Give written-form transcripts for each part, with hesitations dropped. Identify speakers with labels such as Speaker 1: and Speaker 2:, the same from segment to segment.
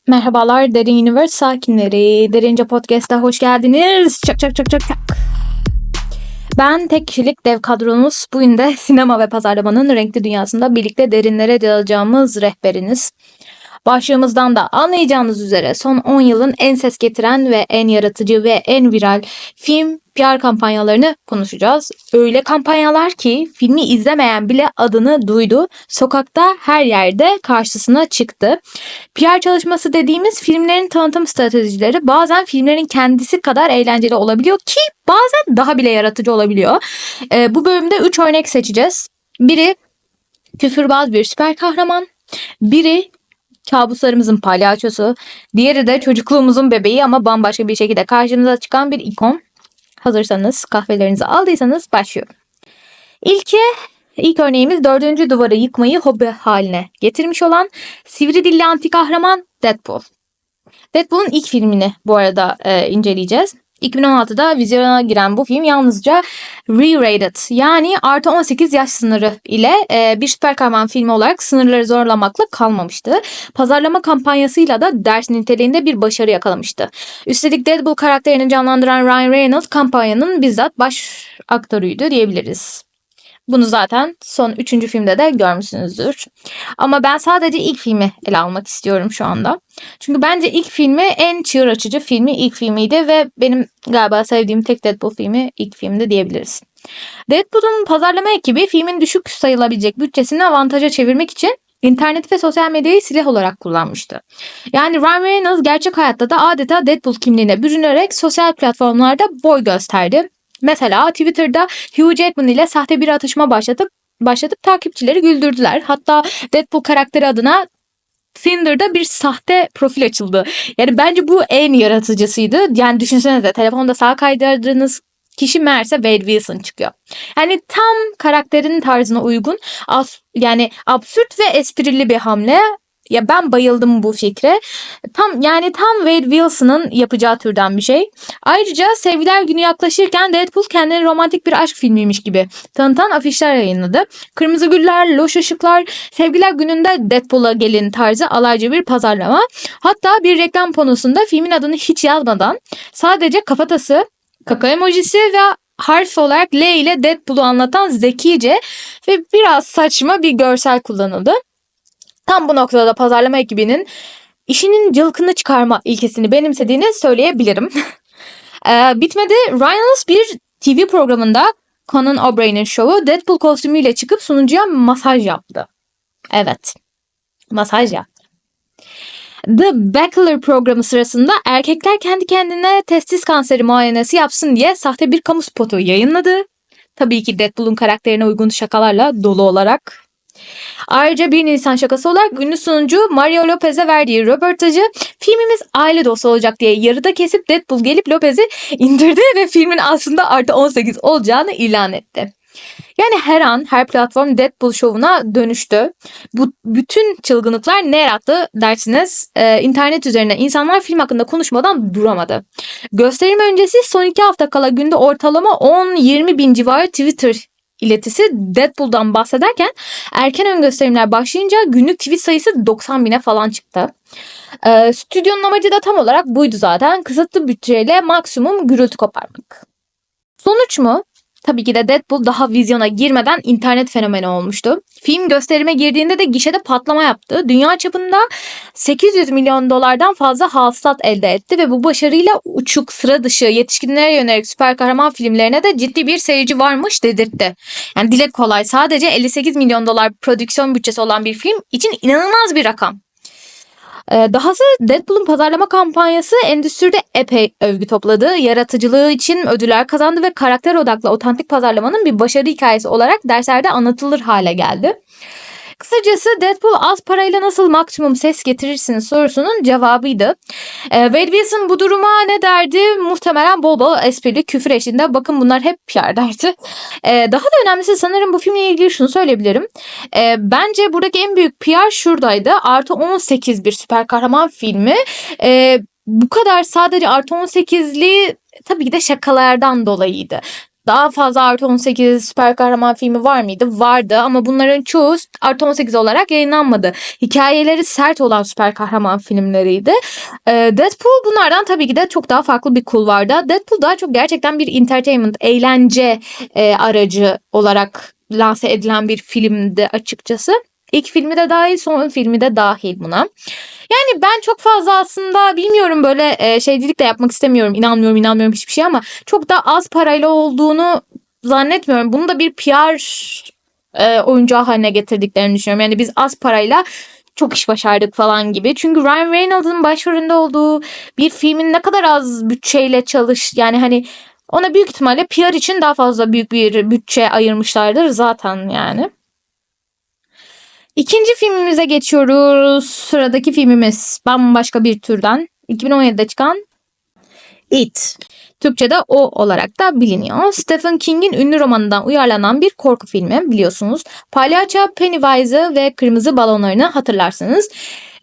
Speaker 1: Merhabalar Derin Universe sakinleri. Derince Podcast'a hoş geldiniz. Çak çak çak çak çak. Ben tek kişilik dev kadromuz. Bugün de sinema ve pazarlamanın renkli dünyasında birlikte derinlere dalacağımız rehberiniz. Başlığımızdan da anlayacağınız üzere son 10 yılın en ses getiren ve en yaratıcı ve en viral film PR kampanyalarını konuşacağız. Öyle kampanyalar ki filmi izlemeyen bile adını duydu. Sokakta her yerde karşısına çıktı. PR çalışması dediğimiz filmlerin tanıtım stratejileri bazen filmlerin kendisi kadar eğlenceli olabiliyor ki bazen daha bile yaratıcı olabiliyor. Bu bölümde 3 örnek seçeceğiz. Biri küfürbaz bir süper kahraman, biri kabuslarımızın palyaçosu, diğeri de çocukluğumuzun bebeği ama bambaşka bir şekilde karşımıza çıkan bir ikon. Hazırsanız, kahvelerinizi aldıysanız başlıyorum. İlk örneğimiz dördüncü duvarı yıkmayı hobi haline getirmiş olan sivri dilli anti kahraman Deadpool. Deadpool'un ilk filmini bu arada inceleyeceğiz. 2016'da vizyona giren bu film yalnızca R-rated yani artı 18 yaş sınırı ile bir süper kahraman filmi olarak sınırları zorlamakla kalmamıştı. Pazarlama kampanyasıyla da ders niteliğinde bir başarı yakalamıştı. Üstelik Deadpool karakterini canlandıran Ryan Reynolds kampanyanın bizzat baş aktörüydü diyebiliriz. Bunu zaten son 3. filmde de görmüşsünüzdür. Ama ben sadece ilk filmi ele almak istiyorum şu anda. Çünkü bence ilk filmi en çığır açıcı filmi ilk filmiydi ve benim galiba sevdiğim tek Deadpool filmi ilk filmdi diyebiliriz. Deadpool'un pazarlama ekibi filmin düşük sayılabilecek bütçesini avantaja çevirmek için İnternet ve sosyal medyayı silah olarak kullanmıştı. Yani Ryan Reynolds gerçek hayatta da adeta Deadpool kimliğine bürünerek sosyal platformlarda boy gösterdi. Mesela Twitter'da Hugh Jackman ile sahte bir atışma başlatıp takipçileri güldürdüler. Hatta Deadpool karakteri adına Tinder'da bir sahte profil açıldı. Yani bence bu en yaratıcısıydı. Yani düşünsenize telefonda sağ kaydırdığınız kişi meğerse Wade Wilson çıkıyor. Yani tam karakterin tarzına uygun, yani absürt ve esprili bir hamle. Ya ben bayıldım bu fikre. Tam Wade Wilson'ın yapacağı türden bir şey. Ayrıca Sevgiler Günü yaklaşırken Deadpool kendini romantik bir aşk filmiymiş gibi tanıtan afişler yayınladı. Kırmızı güller, loş ışıklar, Sevgiler Günü'nde Deadpool'a gelin tarzı alaycı bir pazarlama. Hatta bir reklam panosunda filmin adını hiç yazmadan sadece kafatası, kaka emojisi ve harf olarak L ile Deadpool'u anlatan zekice ve biraz saçma bir görsel kullanıldı. Tam bu noktada pazarlama ekibinin işinin cılkını çıkarma ilkesini benimsediğini söyleyebilirim. Bitmedi. Reynolds bir TV programında Conan O'Brien'in şovu Deadpool kostümüyle çıkıp sunucuya masaj yaptı. Evet. Masaj yaptı. The Bachelor programı sırasında erkekler kendi kendine testis kanseri muayenesi yapsın diye sahte bir kamu spotu yayınladı. Tabii ki Deadpool'un karakterine uygun şakalarla dolu olarak. Ayrıca 1 Nisan şakası olarak ünlü sunucu Mario Lopez'e verdiği röportajı filmimiz aile dostu olacak diye yarıda kesip Deadpool gelip Lopez'i indirdi ve filmin aslında artı 18 olacağını ilan etti. Yani her an her platform Deadpool şovuna dönüştü. Bu bütün çılgınlıklar ne yarattı dersiniz? İnternet üzerine insanlar film hakkında konuşmadan duramadı. Gösterim öncesi son 2 hafta kala günde ortalama 10-20 bin civarı Twitter iletisi Deadpool'dan bahsederken erken ön gösterimler başlayınca günlük tweet sayısı 90 bine falan çıktı. Stüdyonun amacı da tam olarak buydu zaten. Kısıtlı bütçeyle maksimum gürültü koparmak. Sonuç mu? Tabii ki de Deadpool daha vizyona girmeden internet fenomeni olmuştu. Film gösterime girdiğinde de gişede patlama yaptı. Dünya çapında 800 milyon dolardan fazla hasılat elde etti ve bu başarıyla uçuk, sıra dışı, yetişkinlere yönelik süper kahraman filmlerine de ciddi bir seyirci varmış dedirtti. Yani dile kolay, sadece 58 milyon dolar prodüksiyon bütçesi olan bir film için inanılmaz bir rakam. Dahası Deadpool'un pazarlama kampanyası endüstride epey övgü topladı. Yaratıcılığı için ödüller kazandı ve karakter odaklı otantik pazarlamanın bir başarı hikayesi olarak derslerde anlatılır hale geldi. Kısacası Deadpool az parayla nasıl maksimum ses getirirsiniz sorusunun cevabıydı. Wade Wilson bu duruma ne derdi? Muhtemelen bol bol esprili küfür eşliğinde bakın bunlar hep PR derdi. Daha da önemlisi sanırım bu filmle ilgili şunu söyleyebilirim. Bence buradaki en büyük PR şuradaydı. Artı 18 bir süper kahraman filmi. Bu kadar sadece artı 18'li tabii ki de şakalardan dolayıydı. daha fazla artı 18 süper kahraman filmi var mıydı? Vardı ama bunların çoğu artı 18 olarak yayınlanmadı. Hikayeleri sert olan süper kahraman filmleriydi. Deadpool bunlardan tabii ki de çok daha farklı bir kulvarda. Deadpool daha çok gerçekten bir entertainment, eğlence aracı olarak lanse edilen bir filmdi açıkçası. İlk filmi de dahil, son filmi de dahil buna. Yani ben çok fazla aslında bilmiyorum, böyle şeycilik de yapmak istemiyorum. İnanmıyorum hiçbir şey ama çok da az parayla olduğunu zannetmiyorum. Bunu da bir PR oyuncağı haline getirdiklerini düşünüyorum. Yani biz az parayla çok iş başardık falan gibi. Çünkü Ryan Reynolds'ın başrolünde olduğu bir filmin ne kadar az bütçeyle yani hani ona büyük ihtimalle PR için daha fazla büyük bir bütçe ayırmışlardır zaten yani. İkinci filmimize geçiyoruz. Sıradaki filmimiz bambaşka bir türden. 2017'de çıkan It. Türkçe'de O olarak da biliniyor. Stephen King'in ünlü romanından uyarlanan bir korku filmi biliyorsunuz. Palyaço Pennywise'ı ve kırmızı balonlarını hatırlarsınız.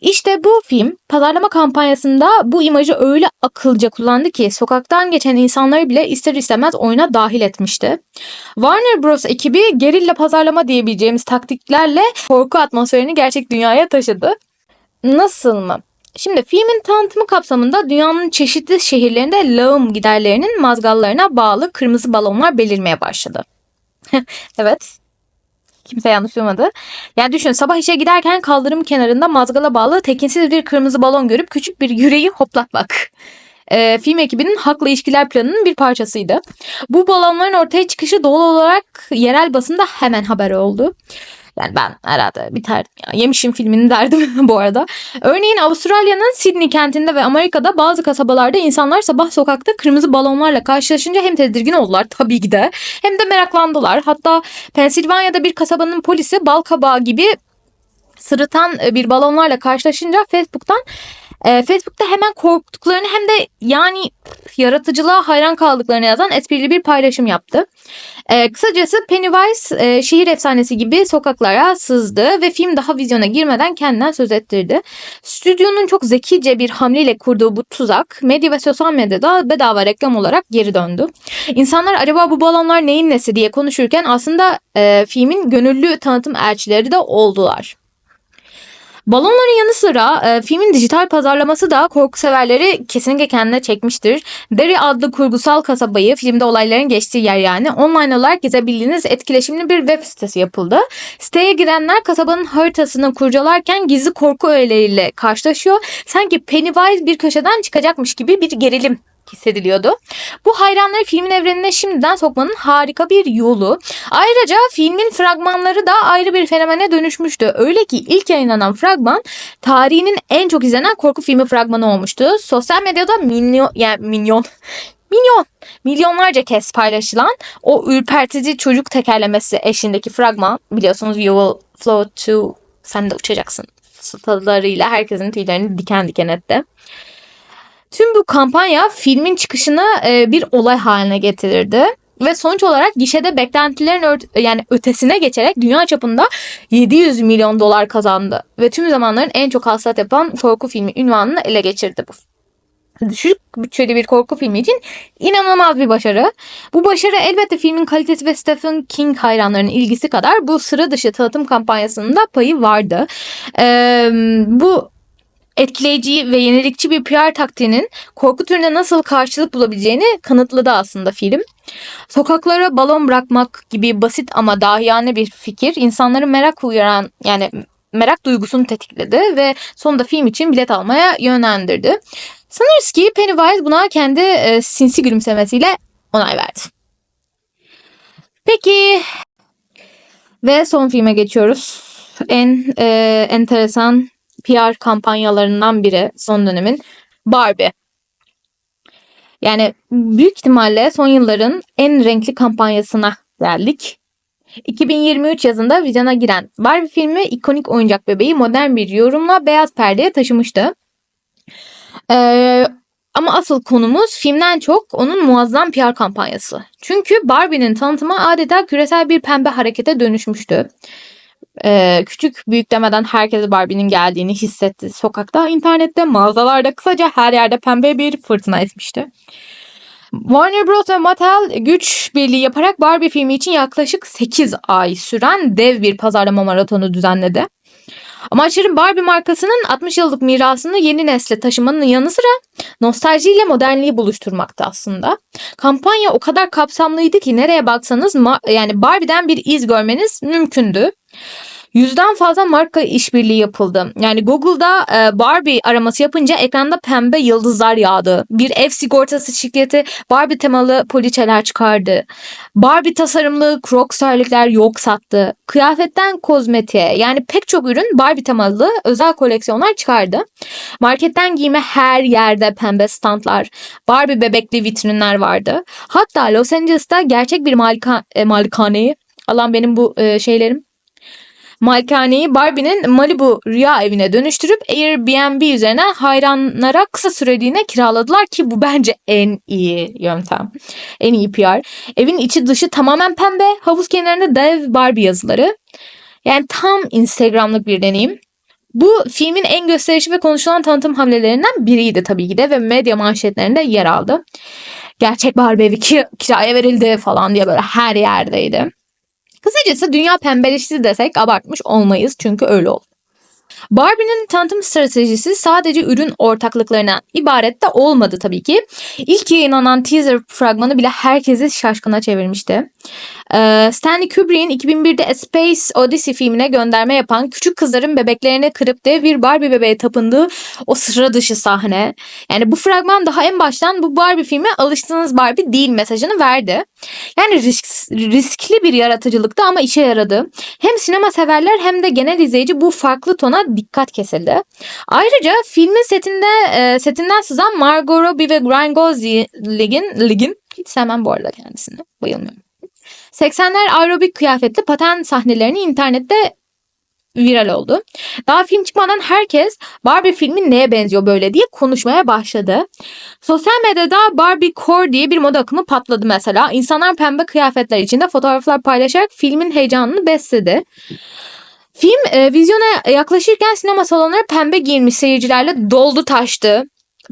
Speaker 1: İşte bu film pazarlama kampanyasında bu imajı öyle akılca kullandı ki sokaktan geçen insanları bile ister istemez oyuna dahil etmişti. Warner Bros. Ekibi gerilla pazarlama diyebileceğimiz taktiklerle korku atmosferini gerçek dünyaya taşıdı. Nasıl mı? Şimdi filmin tanıtımı kapsamında dünyanın çeşitli şehirlerinde lağım giderlerinin mazgallarına bağlı kırmızı balonlar belirmeye başladı. Evet. Kimse yanlış duymadı. Yani düşün, sabah işe giderken kaldırım kenarında mazgala bağlı tekinsiz bir kırmızı balon görüp küçük bir yüreği hoplatmak. Film ekibinin halkla ilişkiler planının bir parçasıydı. Bu balonların ortaya çıkışı doğal olarak yerel basında hemen haber oldu. Yani ben herhalde biterdim ya. Yemişim filmini derdim bu arada. Örneğin Avustralya'nın Sydney kentinde ve Amerika'da bazı kasabalarda insanlar sabah sokakta kırmızı balonlarla karşılaşınca hem tedirgin oldular tabii ki de, hem de meraklandılar. Hatta Pensilvanya'da bir kasabanın polisi bal kabağı gibi sırıtan bir balonlarla karşılaşınca Facebook'ta hemen korktuklarını hem de yani yaratıcılığa hayran kaldıklarını yazan esprili bir paylaşım yaptı. Kısacası Pennywise şehir efsanesi gibi sokaklara sızdı ve film daha vizyona girmeden kendinden söz ettirdi. Stüdyonun çok zekice bir hamleyle kurduğu bu tuzak medya ve sosyal medyada bedava reklam olarak geri döndü. İnsanlar acaba bu balonlar neyin nesi diye konuşurken aslında filmin gönüllü tanıtım elçileri de oldular. Balonların yanı sıra filmin dijital pazarlaması da korku severleri kesinlikle kendine çekmiştir. Derry adlı kurgusal kasabayı, filmde olayların geçtiği yer yani, online olarak gezebildiğiniz etkileşimli bir web sitesi yapıldı. Siteye girenler kasabanın haritasını kurcalarken gizli korku öğeleriyle karşılaşıyor. Sanki Pennywise bir köşeden çıkacakmış gibi bir gerilim hissediliyordu. Bu hayranları filmin evrenine şimdiden sokmanın harika bir yolu. Ayrıca filmin fragmanları da ayrı bir fenomene dönüşmüştü. Öyle ki ilk yayınlanan fragman tarihinin en çok izlenen korku filmi fragmanı olmuştu. Sosyal medyada milyonlarca kez paylaşılan o ürpertici çocuk tekerlemesi eşliğindeki fragman, biliyorsunuz, "You will float to", sen de uçacaksın stalarıyla herkesin tüylerini diken diken etti. Tüm bu kampanya filmin çıkışını bir olay haline getirirdi. Ve sonuç olarak gişede beklentilerin yani ötesine geçerek dünya çapında 700 milyon dolar kazandı. Ve tüm zamanların en çok hasılat yapan korku filmi unvanını ele geçirdi bu. Düşük bütçeli bir korku filmi için inanılmaz bir başarı. Bu başarı elbette filmin kalitesi ve Stephen King hayranlarının ilgisi kadar bu sıra dışı tanıtım kampanyasının da payı vardı. Bu etkileyici ve yenilikçi bir PR taktiğinin korku türüne nasıl karşılık bulabileceğini kanıtladı aslında film. Sokaklara balon bırakmak gibi basit ama dahiyane bir fikir insanların merak duygusunu tetikledi ve sonunda film için bilet almaya yönlendirdi. Sanırız ki Pennywise buna kendi sinsi gülümsemesiyle onay verdi. Peki ve son filme geçiyoruz. En enteresan PR kampanyalarından biri son dönemin, Barbie. Yani büyük ihtimalle son yılların en renkli kampanyasına geldik. 2023 yazında vizyona giren Barbie filmi ikonik oyuncak bebeği modern bir yorumla beyaz perdeye taşımıştı. Ama asıl konumuz filmden çok onun muazzam PR kampanyası. Çünkü Barbie'nin tanıtımı adeta küresel bir pembe harekete dönüşmüştü. Küçük büyük demeden herkes Barbie'nin geldiğini hissetti. Sokakta, internette, mağazalarda, kısaca her yerde pembe bir fırtına esmişti. Warner Bros. Ve Mattel güç birliği yaparak Barbie filmi için yaklaşık 8 ay süren dev bir pazarlama maratonu düzenledi. Amaçları Barbie markasının 60 yıllık mirasını yeni nesle taşımanın yanı sıra nostaljiyle modernliği buluşturmakta aslında. Kampanya o kadar kapsamlıydı ki nereye baksanız yani Barbie'den bir iz görmeniz mümkündü. 100'den fazla marka işbirliği yapıldı. Yani Google'da Barbie araması yapınca ekranda pembe yıldızlar yağdı. Bir ev sigortası şirketi Barbie temalı poliçeler çıkardı. Barbie tasarımlı Crocs terlikler yok sattı. Kıyafetten kozmetiğe yani pek çok ürün Barbie temalı özel koleksiyonlar çıkardı. Marketten giyime her yerde pembe standlar, Barbie bebekli vitrinler vardı. Hatta Los Angeles'ta gerçek bir malikaneyi, Allah'ım benim bu şeylerim. Malikaneyi Barbie'nin Malibu rüya evine dönüştürüp Airbnb üzerine hayranlara kısa süreliğine kiraladılar ki bu bence en iyi yöntem. En iyi PR. Evin içi dışı tamamen pembe. Havuz kenarında dev Barbie yazıları. Yani tam Instagram'lık bir deneyim. Bu filmin en gösterişli ve konuşulan tanıtım hamlelerinden biriydi tabii ki de ve medya manşetlerinde yer aldı. Gerçek Barbie evi kiraya verildi falan diye böyle her yerdeydi. Kısacası dünya pembeleşti desek abartmış olmayız çünkü öyle oldu. Barbie'nin tanıtım stratejisi sadece ürün ortaklıklarına ibaret de olmadı tabii ki. İlk yayınlanan teaser fragmanı bile herkesi şaşkına çevirmişti. Stanley Kubrick'in 2001'de A Space Odyssey filmine gönderme yapan küçük kızların bebeklerini kırıp dev bir Barbie bebeğe tapındığı o sıra dışı sahne. Yani bu fragman daha en baştan bu Barbie filmi alıştığınız Barbie değil mesajını verdi. Yani riskli bir yaratıcılıktı ama işe yaradı. Hem sinema severler hem de genel izleyici bu farklı tona dikkat kesildi. Ayrıca filmin setinden sızan Margot Robbie ve Ryan Gosling'in hiç sevmem bu arada kendisini. Bayılmıyorum. 80'ler aerobik kıyafetli paten sahnelerini internette viral oldu. Daha film çıkmadan herkes Barbie filmi neye benziyor böyle diye konuşmaya başladı. Sosyal medyada Barbie Core diye bir moda akımı patladı mesela. İnsanlar pembe kıyafetler içinde fotoğraflar paylaşarak filmin heyecanını besledi. Film vizyona yaklaşırken sinema salonları pembe giyinmiş seyircilerle doldu taştı.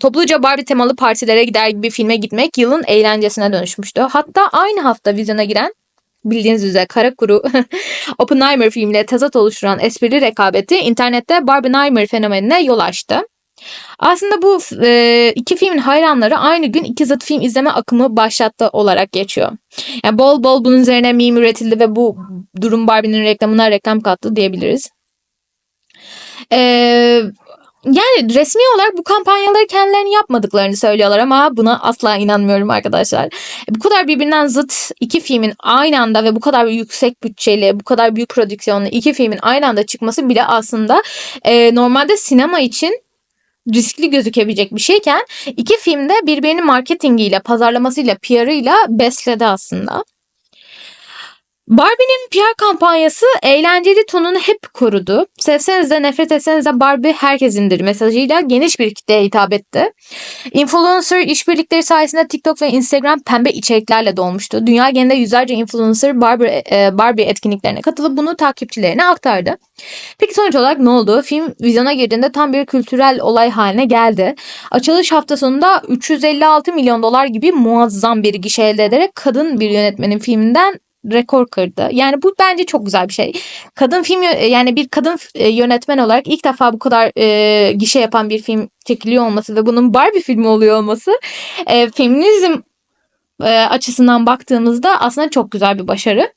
Speaker 1: Topluca Barbie temalı partilere gider gibi filme gitmek yılın eğlencesine dönüşmüştü. Hatta aynı hafta vizyona giren bildiğiniz üzere kara kuru Oppenheimer filmiyle tezat oluşturan esprili rekabeti internette Barbenheimer fenomenine yol açtı. Aslında bu iki filmin hayranları aynı gün iki zıt film izleme akımı başlattı olarak geçiyor. Yani bol bol bunun üzerine meme üretildi ve bu durum Barbie'nin reklamına reklam kattı diyebiliriz. Yani resmi olarak bu kampanyaları kendilerini yapmadıklarını söylüyorlar ama buna asla inanmıyorum arkadaşlar. Bu kadar birbirinden zıt iki filmin aynı anda ve bu kadar yüksek bütçeli, bu kadar büyük prodüksiyonlu iki filmin aynı anda çıkması bile aslında normalde sinema için riskli gözükebilecek bir şeyken iki filmde birbirini marketingiyle, pazarlamasıyla, PR'ıyla besledi aslında. Barbie'nin PR kampanyası eğlenceli tonunu hep korudu. Sevseniz de nefret etseniz de Barbie herkesindir mesajıyla geniş bir kitleye hitap etti. Influencer işbirlikleri sayesinde TikTok ve Instagram pembe içeriklerle dolmuştu. Dünya genelinde yüzlerce influencer Barbie etkinliklerine katılıp bunu takipçilerine aktardı. Peki sonuç olarak ne oldu? Film vizyona girdiğinde tam bir kültürel olay haline geldi. Açılış hafta sonunda 356 milyon dolar gibi muazzam bir gişe elde ederek kadın bir yönetmenin filminden rekor kırdı. Yani bu bence çok güzel bir şey. Kadın film yani bir kadın yönetmen olarak ilk defa bu kadar gişe yapan bir film çekiliyor olması ve bunun Barbie filmi oluyor olması feminizm açısından baktığımızda aslında çok güzel bir başarı.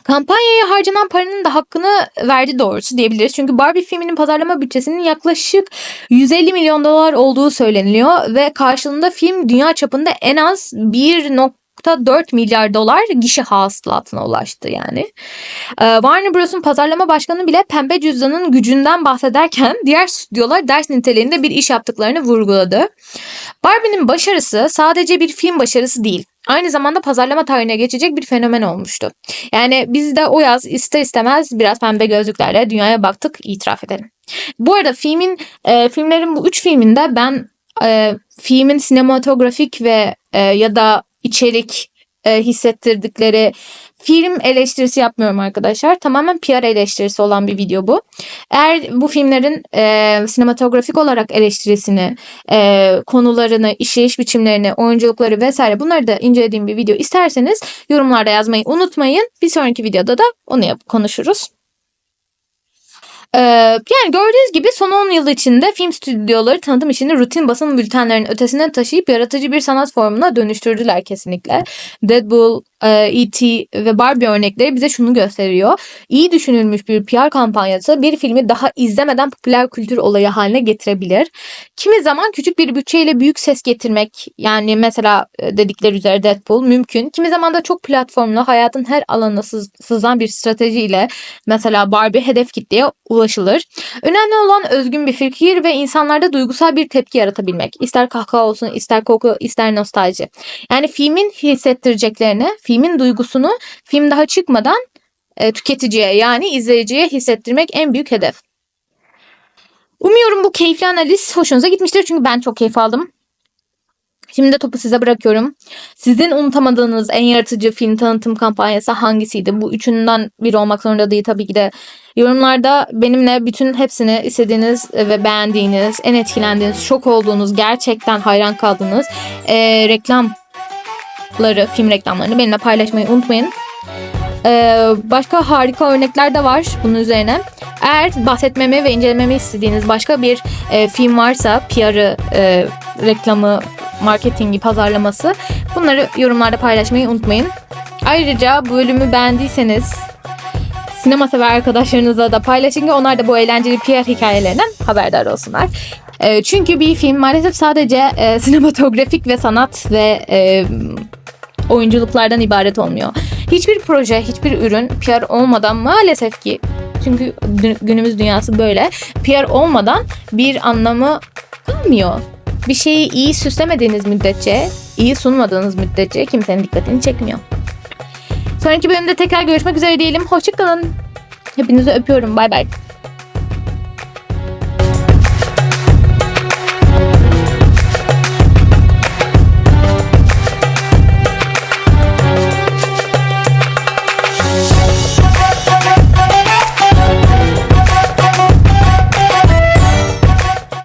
Speaker 1: Kampanyaya harcanan paranın da hakkını verdi doğrusu diyebiliriz. Çünkü Barbie filminin pazarlama bütçesinin yaklaşık 150 milyon dolar olduğu söyleniliyor ve karşılığında film dünya çapında en az 1,4 milyar dolar gişe hasılatına ulaştı yani. Warner Bros'un pazarlama başkanı bile pembe cüzdanın gücünden bahsederken diğer stüdyolar ders niteliğinde bir iş yaptıklarını vurguladı. Barbie'nin başarısı sadece bir film başarısı değil. Aynı zamanda pazarlama tarihine geçecek bir fenomen olmuştu. Yani biz de o yaz ister istemez biraz pembe gözlüklerle dünyaya baktık, itiraf edelim. Bu arada filmlerin bu 3 filminde ben filmin sinematografik ve ya da içerik hissettirdikleri. Film eleştirisi yapmıyorum arkadaşlar. Tamamen PR eleştirisi olan bir video bu. Eğer bu filmlerin sinematografik olarak eleştirisini, konularını, işleyiş biçimlerini, oyunculukları vesaire bunları da incelediğim bir video isterseniz yorumlarda yazmayı unutmayın. Bir sonraki videoda da onu konuşuruz. Yani gördüğünüz gibi son 10 yıl içinde film stüdyoları tanıtım işini rutin basın bültenlerinin ötesine taşıyıp yaratıcı bir sanat formuna dönüştürdüler kesinlikle. Deadpool, E.T. ve Barbie örnekleri bize şunu gösteriyor. İyi düşünülmüş bir PR kampanyası bir filmi daha izlemeden popüler kültür olayı haline getirebilir. Kimi zaman küçük bir bütçeyle büyük ses getirmek, yani mesela dedikleri üzere Deadpool mümkün. Kimi zaman da çok platformlu hayatın her alanına sızan bir stratejiyle mesela Barbie hedef kitleye ulaşılır. Önemli olan özgün bir fikir ve insanlarda duygusal bir tepki yaratabilmek. İster kahkaha olsun, ister koku, ister nostalji. Yani filmin hissettireceklerini, filmin duygusunu film daha çıkmadan tüketiciye yani izleyiciye hissettirmek en büyük hedef. Umuyorum bu keyifli analiz hoşunuza gitmiştir çünkü ben çok keyif aldım. Şimdi de topu size bırakıyorum. Sizin unutamadığınız en yaratıcı film tanıtım kampanyası hangisiydi? Bu üçünden biri olmak zorunda değil tabii ki de. Yorumlarda benimle bütün hepsini istediğiniz ve beğendiğiniz, en etkilendiğiniz, şok olduğunuz, gerçekten hayran kaldığınız reklamları, film reklamlarını benimle paylaşmayı unutmayın. Başka harika örnekler de var bunun üzerine. Eğer bahsetmemi ve incelememi istediğiniz başka bir film varsa, PR'ı, reklamı, marketingi, pazarlaması, bunları yorumlarda paylaşmayı unutmayın. Ayrıca bu bölümü beğendiyseniz sinema sever arkadaşlarınızla da paylaşın ki onlar da bu eğlenceli PR hikayelerinden haberdar olsunlar. Çünkü bir film maalesef sadece sinematografik ve sanat ve oyunculuklardan ibaret olmuyor. Hiçbir proje, hiçbir ürün PR olmadan maalesef ki, çünkü günümüz dünyası böyle, PR olmadan bir anlamı kalmıyor. Bir şeyi iyi süslemediğiniz müddetçe, iyi sunmadığınız müddetçe kimsenin dikkatini çekmiyor. Sonraki bölümde tekrar görüşmek üzere diyelim. Hoşça kalın. Hepinizi öpüyorum. Bay bay.